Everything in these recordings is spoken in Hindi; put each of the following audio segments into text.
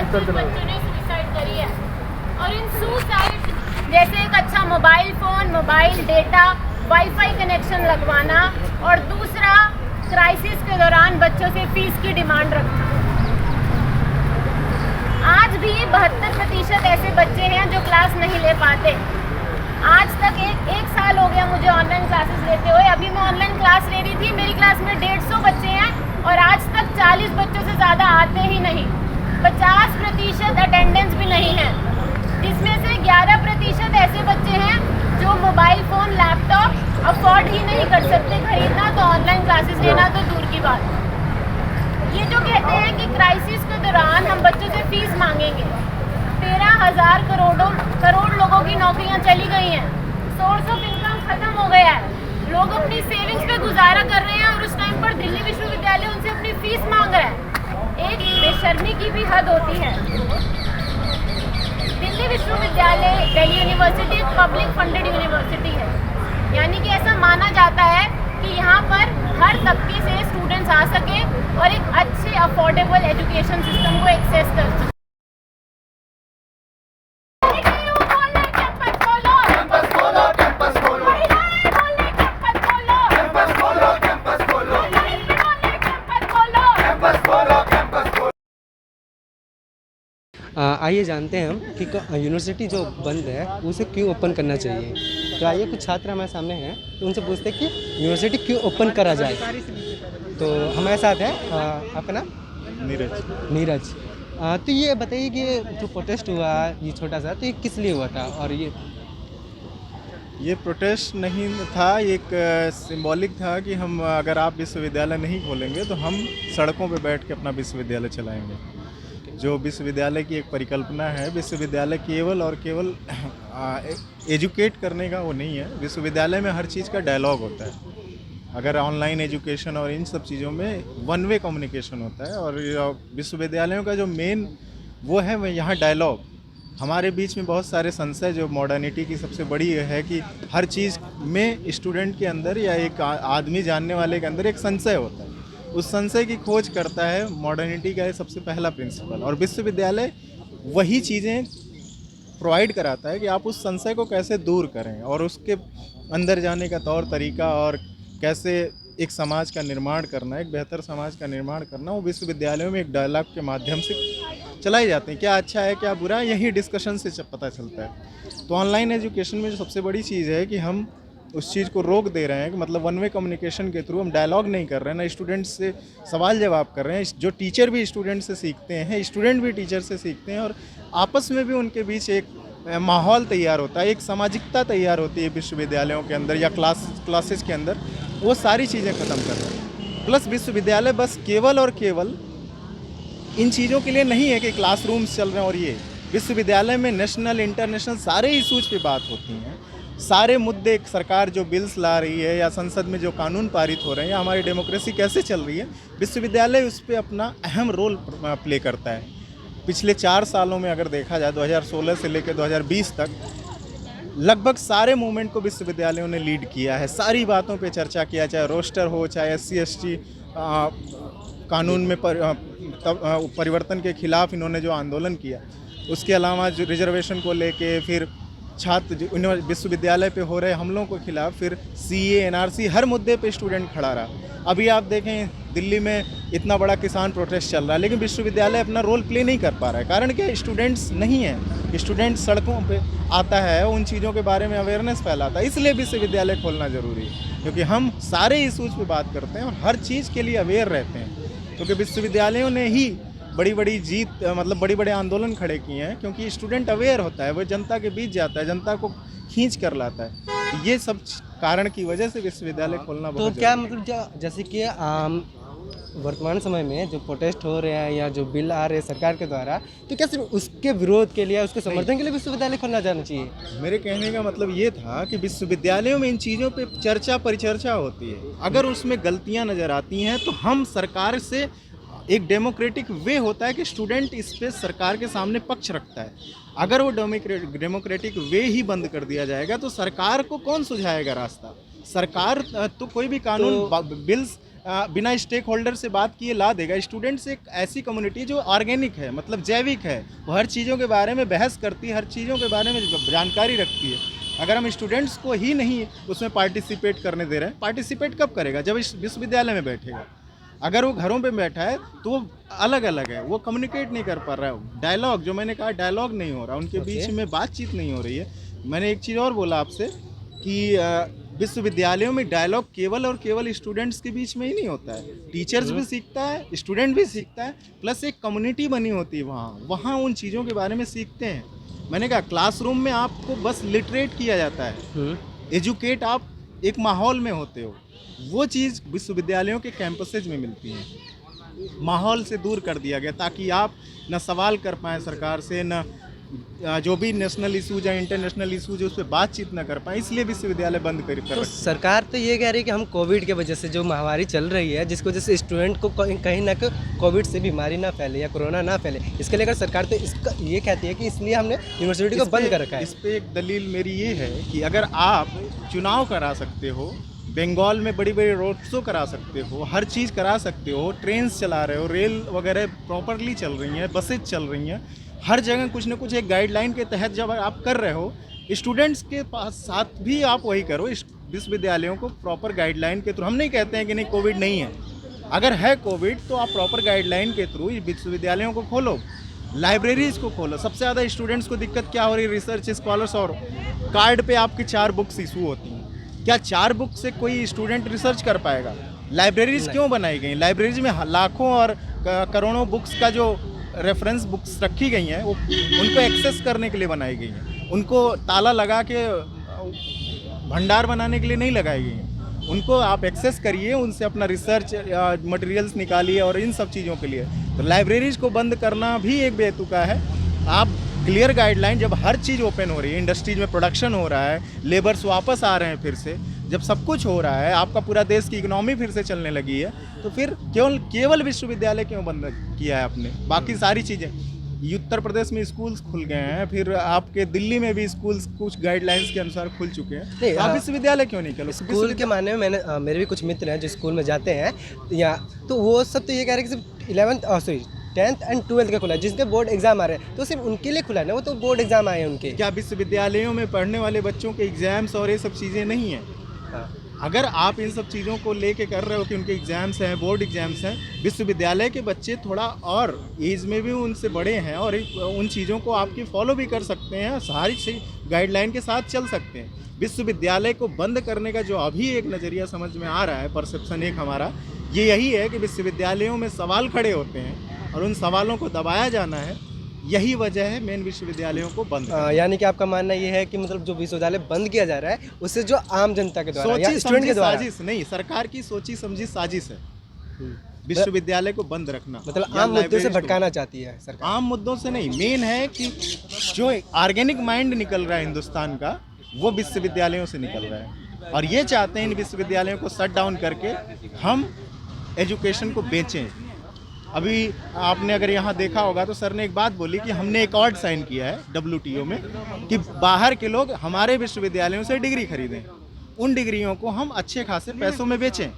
25 बच्चों ने सुसाइड करी है। और इन सुसाइड जैसे एक अच्छा mobile phone, mobile data, wifi connection लगवाना, और दूसरा क्राइसिस के दौरान बच्चों से फीस की डिमांड रखना। आज भी 72% ऐसे बच्चे हैं जो क्लास नहीं ले पाते। आज तक एक साल हो गया मुझे ऑनलाइन क्लासेस लेते हुए। अभी मैं ऑनलाइन क्लास ले रही थी, मेरी क्लास में 150 बच्चे हैं और आज तक 40 बच्चों से ज़्यादा आते ही नहीं। 50% अटेंडेंस भी नहीं है, जिसमें से 11% ऐसे बच्चे हैं जो मोबाइल फ़ोन, लैपटॉप अफोर्ड ही नहीं कर सकते खरीदना, तो ऑनलाइन क्लासेस लेना तो दूर की बात। ये जो कहते हैं कि क्राइसिस के दौरान हम बच्चों से फीस मांगेंगे, 13,000 करोड़ लोगों की नौकरियां चली गई हैं, सोर्स ऑफ इनकम खत्म हो गया है, लोग अपनी सेविंग्स पे गुजारा कर रहे हैं और उस टाइम पर दिल्ली विश्वविद्यालय उनसे अपनी फीस मांग रहा है। एक बेशर्मी की भी हद होती है। दिल्ली विश्वविद्यालय, दिल्ली यूनिवर्सिटी एक पब्लिक फंडेड यूनिवर्सिटी है, यानी कि ऐसा माना जाता है कि यहाँ पर हर तबके से स्टूडेंट्स आ सके और एक अच्छे अफोर्डेबल एजुकेशन सिस्टम को एक्सेस कर सके। आइए जानते हैं हम कि यूनिवर्सिटी जो बंद है उसे क्यों ओपन करना चाहिए। तो आइए कुछ छात्र हमारे सामने हैं, तो उनसे पूछते हैं कि यूनिवर्सिटी क्यों ओपन करा जाए। तो हमारे साथ है आपका नाम? नीरज। तो ये बताइए कि जो प्रोटेस्ट हुआ ये छोटा सा, तो ये किस लिए हुआ था? और ये प्रोटेस्ट नहीं था, एक सिंबॉलिक था कि हम अगर आप विश्वविद्यालय नहीं खोलेंगे तो हम सड़कों पे बैठ के अपना विश्वविद्यालय चलाएंगे। जो विश्वविद्यालय की एक परिकल्पना है, विश्वविद्यालय केवल और केवल एजुकेट करने का वो नहीं है। विश्वविद्यालय में हर चीज़ का डायलॉग होता है। अगर ऑनलाइन एजुकेशन और इन सब चीज़ों में वन वे कम्युनिकेशन होता है, और विश्वविद्यालयों का जो मेन वो है वह यहाँ डायलॉग। हमारे बीच में बहुत सारे संशय, जो मॉडर्निटी की सबसे बड़ी है कि हर चीज़ में स्टूडेंट के अंदर या एक आदमी जानने वाले के अंदर एक संशय होता है। उस संशय की खोज करता है मॉडर्निटी का सबसे पहला प्रिंसिपल, और विश्वविद्यालय वही चीज़ें प्रोवाइड कराता है कि आप उस संशय को कैसे दूर करें और उसके अंदर जाने का तौर तरीका और कैसे एक समाज का निर्माण करना, एक बेहतर समाज का निर्माण करना, वो विश्वविद्यालयों में एक डायलॉग के माध्यम से चलाए जाते हैं। क्या अच्छा है, क्या बुरा है, यही डिस्कशन से पता चलता है। तो ऑनलाइन एजुकेशन में जो सबसे बड़ी चीज़ है कि हम उस चीज़ को रोक दे रहे हैं कि मतलब वन वे कम्युनिकेशन के थ्रू हम डायलॉग नहीं कर रहे हैं, ना स्टूडेंट्स से सवाल जवाब कर रहे हैं। जो टीचर भी स्टूडेंट से सीखते हैं, स्टूडेंट भी टीचर से सीखते हैं, और आपस में भी उनके बीच एक माहौल तैयार होता है, एक सामाजिकता तैयार होती है विश्वविद्यालयों के अंदर या क्लासेस के अंदर। वो सारी चीज़ें ख़त्म कर रहे हैं। प्लस विश्वविद्यालय बस केवल और केवल इन चीज़ों के लिए नहीं है कि क्लासरूम्स चल रहे हैं, और ये विश्वविद्यालय में नेशनल इंटरनेशनल सारे इशूज़ पे बात होती हैं। सारे मुद्दे, सरकार जो बिल्स ला रही है या संसद में जो कानून पारित हो रहे हैं या हमारी डेमोक्रेसी कैसे चल रही है, विश्वविद्यालय उस पर अपना अहम रोल प्ले करता है। पिछले 4 सालों में अगर देखा जाए 2016 से लेकर 2020 तक लगभग सारे मूवमेंट को विश्वविद्यालयों ने लीड किया है। सारी बातों पे चर्चा किया, चाहे रोस्टर हो, चाहे SC ST कानून में परिवर्तन के खिलाफ इन्होंने जो आंदोलन किया, उसके अलावा जो रिजर्वेशन को लेके, फिर छात्र विश्वविद्यालय पे हो रहे हमलों के खिलाफ, फिर CA NRC, हर मुद्दे पे स्टूडेंट खड़ा रहा। अभी आप देखें दिल्ली में इतना बड़ा किसान प्रोटेस्ट चल रहा है, लेकिन विश्वविद्यालय अपना रोल प्ले नहीं कर पा रहा है। कारण क्या? स्टूडेंट्स नहीं है। स्टूडेंट सड़कों पे आता है, उन चीज़ों के बारे में अवेयरनेस फैलाता है। इसलिए विश्वविद्यालय खोलना ज़रूरी है, क्योंकि हम सारे इशूज़ पे बात करते हैं और हर चीज़ के लिए अवेयर रहते हैं। क्योंकि विश्वविद्यालयों ने ही बड़ी बड़ी जीत, मतलब बड़े बड़े आंदोलन खड़े किए हैं, क्योंकि स्टूडेंट अवेयर होता है, वो जनता के बीच जाता है, जनता को खींच कर लाता है। ये सब कारण की वजह से विश्वविद्यालय खोलना बहुत तो क्या मतलब जैसे कि वर्तमान समय में जो प्रोटेस्ट हो रहे हैं या जो बिल आ रहे हैं सरकार के द्वारा, तो क्या सिर्फ उसके विरोध के लिए, उसके समर्थन के लिए विश्वविद्यालय खोलना जाना चाहिए? मेरे कहने का मतलब ये था कि विश्वविद्यालयों में इन चीज़ों पे चर्चा परिचर्चा होती है। अगर उसमें गलतियां नज़र आती हैं तो हम सरकार से, एक डेमोक्रेटिक वे होता है कि स्टूडेंट इस पे सरकार के सामने पक्ष रखता है। अगर वो डेमोक्रेटिक वे ही बंद कर दिया जाएगा तो सरकार को कौन सुझाएगा रास्ता? सरकार तो कोई भी कानून बिल्स बिना स्टेक होल्डर से बात किए ला देगा। स्टूडेंट्स एक ऐसी कम्युनिटी जो ऑर्गेनिक है, मतलब जैविक है, वो हर चीज़ों के बारे में बहस करती है, हर चीज़ों के बारे में जानकारी रखती है। अगर हम स्टूडेंट्स को ही नहीं उसमें पार्टिसिपेट करने दे रहे हैं, पार्टिसिपेट कब करेगा? जब इस विश्वविद्यालय में बैठेगा। अगर वो घरों पे बैठा है तो वो अलग अलग है, वो कम्युनिकेट नहीं कर पा रहा है। डायलॉग, जो मैंने कहा, डायलॉग नहीं हो रहा, उनके बीच में बातचीत नहीं हो रही है। मैंने एक चीज़ और बोला आपसे कि विश्वविद्यालयों में डायलॉग केवल और केवल स्टूडेंट्स के बीच में ही नहीं होता है, टीचर्स भी सीखता है, स्टूडेंट भी सीखता है, प्लस एक कम्युनिटी बनी होती है वहाँ उन चीज़ों के बारे में सीखते हैं। मैंने कहा क्लासरूम में आपको बस लिटरेट किया जाता है, एजुकेट आप एक माहौल में होते हो, वो चीज़ विश्वविद्यालयों के कैंपसेज में मिलती है। माहौल से दूर कर दिया गया ताकि आप न सवाल कर पाएँ सरकार से, न जो भी नेशनल इशूज या इंटरनेशनल इशूज है उस पर बातचीत न कर पाए, इसलिए विश्वविद्यालय बंद कर तो सरकार तो ये कह रही है कि हम कोविड के वजह से जो महामारी चल रही है, जिसकी वजह से स्टूडेंट को कहीं ना कहीं कोविड से बीमारी ना फैले या कोरोना ना फैले, इसके लेकर सरकार तो इसका ये कहती है कि इसलिए हमने यूनिवर्सिटी को बंद कर रखा है। इस पर एक दलील मेरी ये है कि अगर आप चुनाव करा सकते हो, बंगाल में बड़ी बड़ी रोड शो करा सकते हो, हर चीज़ करा सकते हो, ट्रेन चला रहे हो, रेल वगैरह प्रॉपरली चल रही हैं, बसेज चल रही हैं, हर जगह कुछ न कुछ एक गाइडलाइन के तहत जब आप कर रहे हो, स्टूडेंट्स के पास साथ भी आप वही करो। विश्वविद्यालयों को प्रॉपर गाइडलाइन के थ्रू, हम नहीं कहते हैं कि नहीं कोविड नहीं है, अगर है कोविड तो आप प्रॉपर गाइडलाइन के थ्रू विश्वविद्यालयों को खोलो, लाइब्रेरीज को खोलो। सबसे ज़्यादा स्टूडेंट्स को दिक्कत क्या हो रही है? रिसर्च स्कॉलर्स और कार्ड पे आपकी 4 बुक्स इशू होती हैं, क्या 4 बुक से कोई स्टूडेंट रिसर्च कर पाएगा? लाइब्रेरीज क्यों बनाई गई? लाइब्रेरीज में लाखों और करोड़ों बुक्स का जो रेफरेंस बुक्स रखी गई हैं वो उनको एक्सेस करने के लिए बनाई गई हैं, उनको ताला लगा के भंडार बनाने के लिए नहीं लगाई गई हैं। उनको आप एक्सेस करिए, उनसे अपना रिसर्च मटेरियल्स निकालिए और इन सब चीज़ों के लिए। तो लाइब्रेरीज को बंद करना भी एक बेतुका है। आप क्लियर गाइडलाइन, जब हर चीज़ ओपन हो रही है, इंडस्ट्रीज में प्रोडक्शन हो रहा है, लेबर्स वापस आ रहे हैं फिर से, जब सब कुछ हो रहा है, आपका पूरा देश की इकोनॉमी फिर से चलने लगी है, तो फिर केवल विश्वविद्यालय क्यों बंद किया है आपने? बाकी सारी चीज़ें, उत्तर प्रदेश में स्कूल्स खुल गए हैं, फिर आपके दिल्ली में भी स्कूल्स कुछ गाइडलाइंस के अनुसार खुल चुके हैं, तो आप विश्वविद्यालय क्यों नहीं खोलो? स्कूल के माने में मैंने मेरे भी कुछ मित्र हैं जो स्कूल में जाते हैं या, तो वो सब तो ये कह रहे हैं कि सिर्फ 10th एंड 12th का खुला है, जिसके बोर्ड एग्जाम आ रहे हैं तो सिर्फ उनके लिए खुला है ना, वो तो बोर्ड एग्जाम आए हैं उनके। क्या विश्वविद्यालयों में पढ़ने वाले बच्चों के एग्जाम्स और ये सब चीज़ें नहीं हैं? हाँ। अगर आप इन सब चीज़ों को लेके कर रहे हो कि उनके एग्जाम्स हैं, बोर्ड एग्जाम्स हैं, विश्वविद्यालय के बच्चे थोड़ा और एज में भी उनसे बड़े हैं और उन चीज़ों को आपकी फॉलो भी कर सकते हैं, सारी गाइडलाइन के साथ चल सकते हैं। विश्वविद्यालय को बंद करने का जो अभी एक नज़रिया समझ में आ रहा है, परसेप्शन एक हमारा ये यही है कि विश्वविद्यालयों में सवाल खड़े होते हैं और उन सवालों को दबाया जाना है, यही वजह है मेन विश्वविद्यालयों को बंद। यानी कि आपका मानना ये है कि मतलब जो विश्वविद्यालय बंद किया जा रहा है उससे जो आम जनता के द्वारा या सोची स्टूडेंट समझी के द्वारा, साजिश नहीं, सरकार की सोची समझी साजिश है विश्वविद्यालय को बंद रखना, मतलब आम मुद्दों से भटकाना चाहती है सरकार। आम मुद्दों से नहीं, मेन है कि जो ऑर्गेनिक माइंड निकल रहा है हिंदुस्तान का, वो विश्वविद्यालयों से निकल रहा है और ये चाहते हैं इन विश्वविद्यालयों को शट डाउन करके हम एजुकेशन को बेचें। अभी आपने अगर यहाँ देखा होगा तो सर ने एक बात बोली कि हमने एक अकॉर्ड साइन किया है WTO में कि बाहर के लोग हमारे विश्वविद्यालयों से डिग्री खरीदें, उन डिग्रियों को हम अच्छे खासे पैसों में बेचें।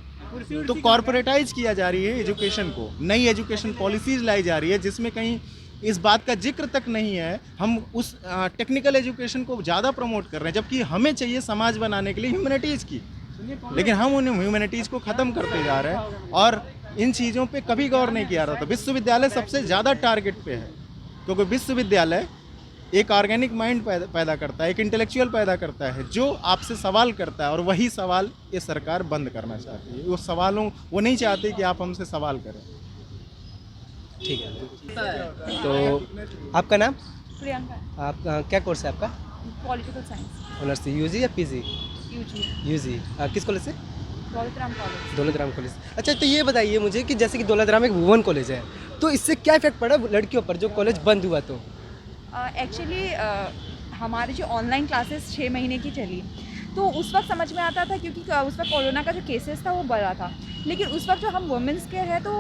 तो कॉर्पोरेटाइज किया जा रही है एजुकेशन को, नई एजुकेशन पॉलिसीज लाई जा रही है जिसमें कहीं इस बात का जिक्र तक नहीं है। हम उस टेक्निकल एजुकेशन को ज़्यादा प्रमोट कर रहे हैं, जबकि हमें चाहिए समाज बनाने के लिए ह्यूमैनिटीज़ की, लेकिन हम उन ह्यूमैनिटीज़ को ख़त्म करते जा रहे हैं और इन चीज़ों पे कभी गौर नहीं किया रहा था। विश्वविद्यालय सबसे ज़्यादा टारगेट पे है क्योंकि विश्वविद्यालय एक ऑर्गेनिक माइंड पैदा करता है, एक इंटेलेक्चुअल पैदा करता है जो आपसे सवाल करता है और वही सवाल ये सरकार बंद करना चाहती है। वो सवालों वो नहीं चाहती कि आप हमसे सवाल करें। ठीक है, तो आपका नाम? प्रियंका। आप क्या कोर्स है आपका? Political science. ऑनर्स यूजी या पीजी? यूजी। किस कॉलेज से? दौलतराम कॉलेज। दौलतराम कॉलेज। अच्छा, तो ये बताइए मुझे कि जैसे कि दौलतराम एक वुमेन कॉलेज है, तो इससे क्या इफेक्ट पड़ा लड़कियों पर जो कॉलेज बंद हुआ? तो एक्चुअली हमारी जो ऑनलाइन क्लासेस 6 महीने की चली, तो उस वक्त समझ में आता था क्योंकि उस वक्त कोरोना का जो केसेस था वो बढ़ा था, लेकिन उस वक्त जो हम वुमेंस के हैं तो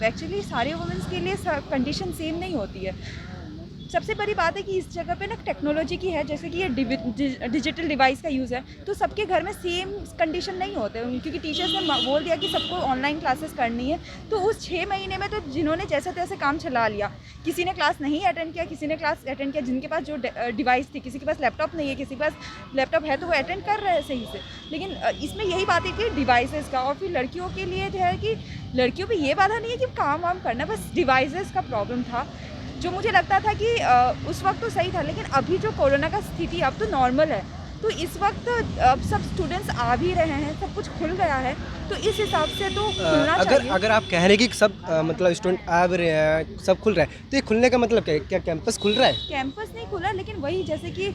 एक्चुअली सारे वुमेंस के लिए कंडीशन सेम नहीं होती है। सबसे बड़ी बात है कि इस जगह पे ना टेक्नोलॉजी की है, जैसे कि ये डिजिटल डिवाइस का यूज़ है, तो सबके घर में सेम कंडीशन नहीं होते, क्योंकि टीचर्स ने बोल दिया कि सबको ऑनलाइन क्लासेस करनी है। तो उस 6 महीने में तो जिन्होंने जैसे तैसे काम चला लिया, किसी ने क्लास नहीं अटेंड किया, किसी ने क्लास अटेंड किया, जिनके पास जो डिवाइस थी, किसी के पास लैपटॉप नहीं है, किसी के पास लैपटॉप है तो वो अटेंड कर रहे हैं सही से। लेकिन इसमें यही बात है कि डिवाइसेस का, और फिर लड़कियों के लिए जो है कि लड़कियों पे ये बाधा नहीं है कि काम वाम करना, बस डिवाइसेस का प्रॉब्लम था, जो मुझे लगता था कि उस वक्त तो सही था। लेकिन अभी जो कोरोना का स्थिति अब तो नॉर्मल है, तो इस वक्त अब सब स्टूडेंट्स आ भी रहे हैं, सब कुछ खुल गया है, तो इस हिसाब से तो खुलना चाहिए। अगर आप कह रहे हैं कि सब मतलब स्टूडेंट आ भी रहे हैं, सब खुल रहा है, तो ये खुलने का मतलब क्या है? क्या कैंपस खुल रहा है? कैंपस नहीं खुला, लेकिन वही जैसे कि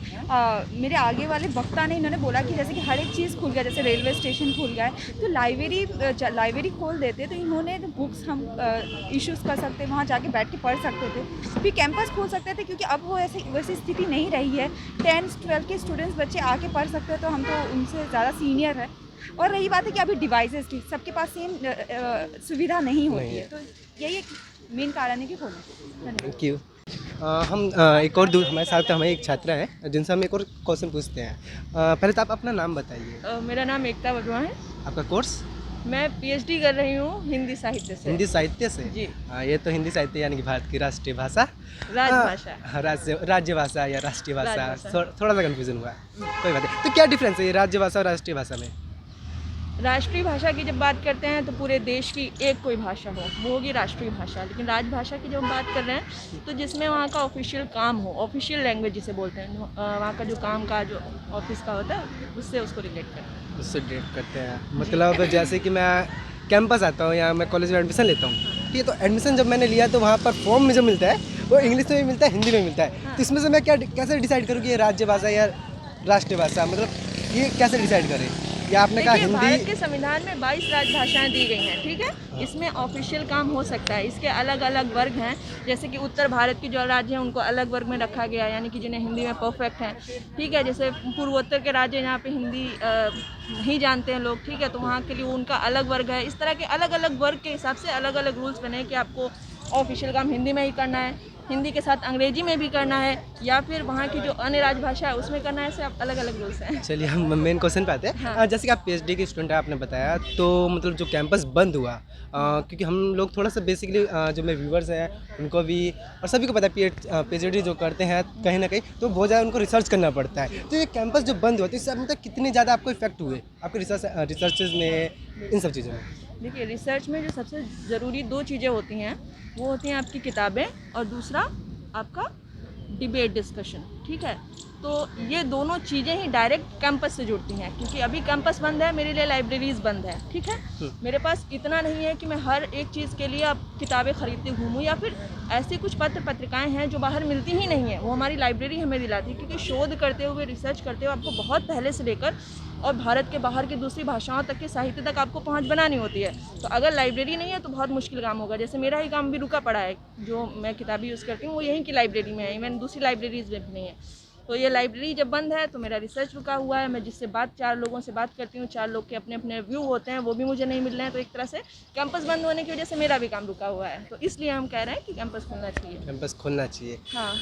मेरे आगे वाले वक्ता ने इन्होंने बोला कि जैसे कि हर एक चीज़ खुल गया, जैसे रेलवे स्टेशन खुल गया है, तो लाइब्रेरी खोल देते तो इन्होंने बुक्स हम इश्यूज़ कर सकते, वहाँ जाके बैठ के पढ़ सकते थे, फिर कैंपस खोल सकते थे, क्योंकि अब वो वैसी स्थिति नहीं रही है। 10th-12th के स्टूडेंट्स बच्चे आके पढ़ सकते हैं, तो हम तो उनसे ज़्यादा सीनियर है। और रही बात है कि अभी डिवाइसेस की सबके पास सेम सुविधा नहीं होती है, तो यही एक मेन कारण है कि खोलना। Thank you. हम एक और हमारे साथ हमें एक छात्रा है जिनसे हम एक और क्वेश्चन पूछते हैं। पहले तो आप अपना नाम बताइए। मेरा नाम एकता वर्मा है। आपका कोर्स? मैं पीएचडी कर रही हूँ हिंदी साहित्य से। हिंदी साहित्य से? जी। ये तो हिंदी साहित्य यानी कि भारत की राष्ट्रीय भाषा, राजभाषा। राज्य भाषा या राष्ट्रीय भाषा, राजभाषा। थोड़ा सा कन्फ्यूजन हुआ, कोई बात नहीं। तो क्या डिफरेंस है ये राज्य भाषा और राष्ट्रीय भाषा में? राष्ट्रीय भाषा की जब बात करते हैं तो पूरे देश की एक कोई भाषा हो, वो होगी राष्ट्रीय भाषा। लेकिन राजभाषा की जब हम बात कर रहे हैं तो जिसमें वहाँ का ऑफिशियल काम हो, ऑफिशियल लैंग्वेज जिसे बोलते हैं, वहाँ का जो काम का जो ऑफिस का होता है, उससे उसको रिलेट करते हैं। उससे डेट करते हैं, मतलब जैसे कि मैं कैंपस आता हूँ या मैं कॉलेज में एडमिशन लेता हूँ, ठीक है, तो एडमिशन जब मैंने लिया तो वहाँ पर फॉर्म में जो मिलता है वो इंग्लिश में भी मिलता है, हिंदी में मिलता है। तो इसमें से मैं कैसे डिसाइड करूँ कि ये राज्य भाषा या राष्ट्रीय भाषा, मतलब ये कैसे डिसाइड करें? या आपने कहा देखिए, भारत हिंदी? के संविधान में 22 राजभाषाएं दी गई हैं, ठीक है। इसमें ऑफिशियल काम हो सकता है, इसके अलग अलग वर्ग हैं। जैसे कि उत्तर भारत की जो राज्य हैं उनको अलग वर्ग में रखा गया, यानी कि जिन्हें हिंदी में परफेक्ट हैं, ठीक है। जैसे पूर्वोत्तर के राज्य जहाँ पे हिंदी नहीं जानते हैं लोग, ठीक है, तो वहाँ के लिए उनका अलग वर्ग है। इस तरह के अलग अलग वर्ग के हिसाब से अलग अलग रूल्स बने कि आपको ऑफिशियल काम हिंदी में ही करना है, हिंदी के साथ अंग्रेजी में भी करना है, या फिर वहाँ की जो अन्य राजभाषा है उसमें करना है। ऐसे अलग अलग रूल्स हैं। चलिए हम मेन क्वेश्चन पे आते हैं। हाँ। जैसे कि आप पीएचडी के स्टूडेंट हैं, आपने बताया, तो मतलब जो कैंपस बंद हुआ, क्योंकि हम लोग थोड़ा सा बेसिकली जो मेरे व्यूवर्स हैं उनको भी और सभी को पता है पीएचडी जो करते हैं कहीं ना कहीं तो बहुत ज़्यादा उनको रिसर्च करना पड़ता है। तो ये कैंपस जो बंद हुआ तो इससे मतलब कितने ज़्यादा आपको इफेक्ट हुए आपके रिसर्चेज में, इन सब चीज़ों में? देखिए, रिसर्च में जो सबसे ज़रूरी 2 चीज़ें होती हैं वो होती हैं आपकी किताबें और दूसरा आपका डिबेट डिस्कशन, ठीक है। तो ये दोनों चीज़ें ही डायरेक्ट कैंपस से जुड़ती हैं, क्योंकि अभी कैंपस बंद है, मेरे लिए लाइब्रेरीज़ बंद है, ठीक है। मेरे पास इतना नहीं है कि मैं हर एक चीज़ के लिए अब किताबें ख़रीदती घूमूँ, या फिर ऐसी कुछ पत्रिकाएं हैं जो बाहर मिलती ही नहीं है, वो हमारी लाइब्रेरी हमें दिलाती है। क्योंकि शोध करते हुए, रिसर्च करते हुए आपको बहुत पहले से लेकर और भारत के बाहर की दूसरी भाषाओं तक के साहित्य तक आपको पहुंच बनानी होती है। तो अगर लाइब्रेरी नहीं है तो बहुत मुश्किल काम होगा। जैसे मेरा ही काम भी रुका पड़ा है, जो मैं किताबें यूज़ करती हूँ वो यहीं की लाइब्रेरी में है, इवन दूसरी लाइब्रेरीज में भी नहीं है। तो ये लाइब्रेरी जब बंद है तो मेरा रिसर्च रुका हुआ है। मैं जिससे 4 लोगों से बात करती हूँ, 4 लोग के अपने अपने व्यू होते हैं, वो भी मुझे नहीं मिल रहे हैं। तो एक तरह से कैंपस बंद होने की वजह से मेरा भी काम रुका हुआ है, तो इसलिए हम कह रहे हैं कि कैंपस खुलना चाहिए। कैंपस खोलना चाहिए। हाँ।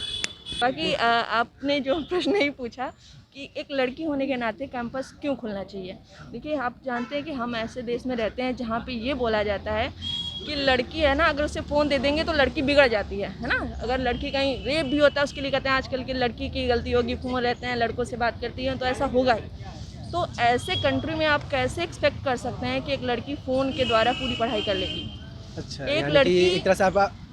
बाकी आपने जो प्रश्न ही पूछा कि एक लड़की होने के नाते कैंपस क्यों खुलना चाहिए। देखिए, आप जानते हैं कि हम ऐसे देश में रहते हैं जहाँ पे ये बोला जाता है कि लड़की है ना, अगर उसे फ़ोन दे देंगे तो लड़की बिगड़ जाती है ना। अगर लड़की कहीं रेप भी होता है उसके लिए कहते हैं आजकल की लड़की की गलती होगी, फ़ोन रहते हैं, लड़कों से बात करती हैं, तो ऐसा होगा ही। तो ऐसे कंट्री में आप कैसे एक्सपेक्ट कर सकते हैं कि एक लड़की फ़ोन के द्वारा पूरी पढ़ाई कर लेगी। अच्छा, एक यानी लड़की कि एक तरह से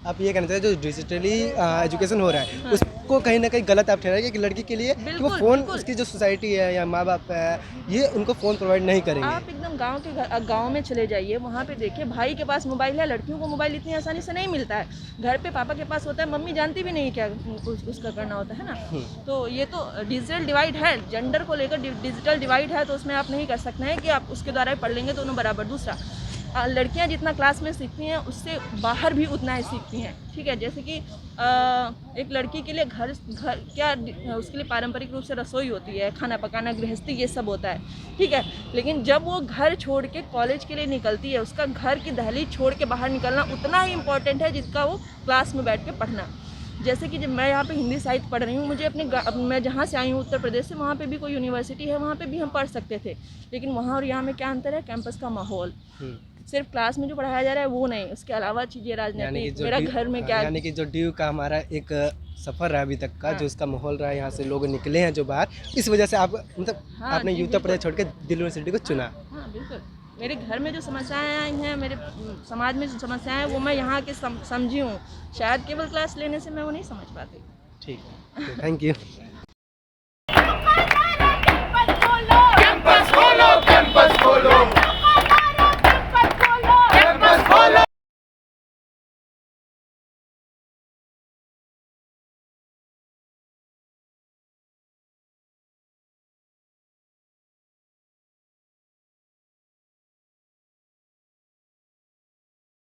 आप ये कहना चाहते हैं जो डिजिटली एजुकेशन हो रहा है, हाँ, उसको कहीं ना कहीं गलत आप ठहराएंगे कि लड़की के लिए कि वो फ़ोन, उसकी जो सोसाइटी है या माँ बाप है ये उनको फ़ोन प्रोवाइड नहीं करेंगे। आप एकदम गांव में चले जाइए, वहाँ पे देखिए भाई के पास मोबाइल है, लड़कियों को मोबाइल इतनी आसानी से नहीं मिलता है। घर पे पापा के पास होता है, मम्मी जानती भी नहीं क्या उसका करना होता है ना। तो ये तो डिजिटल डिवाइड है, जेंडर को लेकर डिजिटल डिवाइड है, तो उसमें आप नहीं कर सकते हैं कि आप उसके द्वारा पढ़ लेंगे दोनों बराबर। दूसरा, लड़कियां जितना क्लास में सीखती हैं उससे बाहर भी उतना ही सीखती हैं, ठीक है। जैसे कि एक लड़की के लिए घर क्या उसके लिए पारंपरिक रूप से रसोई होती है, खाना पकाना, गृहस्थी, ये सब होता है, ठीक है। लेकिन जब वो घर छोड़ के कॉलेज के लिए निकलती है, उसका घर की दहलीज छोड़ के बाहर निकलना उतना ही इम्पोर्टेंट है जितना वो क्लास में बैठ के पढ़ना। जैसे कि जब मैं यहाँ पे हिंदी साहित्य पढ़ रही हूँ, मुझे मैं जहाँ से आई हूँ उत्तर प्रदेश से, वहाँ पे भी कोई यूनिवर्सिटी है, वहाँ पे भी हम पढ़ सकते थे, लेकिन वहाँ और यहाँ में क्या अंतर है? कैंपस का माहौल। सिर्फ क्लास में जो पढ़ाया जा रहा है वो नहीं, उसके अलावा चीज़ें राजनीतिक, मेरा घर में क्या, यानी कि जो ड्यू का हमारा एक सफ़र रहा अभी तक का, जो उसका माहौल रहा है, यहाँ से लोग निकले हैं जो बाहर, इस वजह से आप मतलब आपने उत्तर प्रदेश छोड़ के दिल्ली यूनिवर्सिटी को चुना। हाँ बिल्कुल, मेरे घर में जो समस्याएं आई हैं, मेरे समाज में जो समस्याएं हैं, वो मैं यहाँ के समझी हूँ, शायद केवल क्लास लेने से मैं वो नहीं समझ पाती। ठीक है, थैंक यू।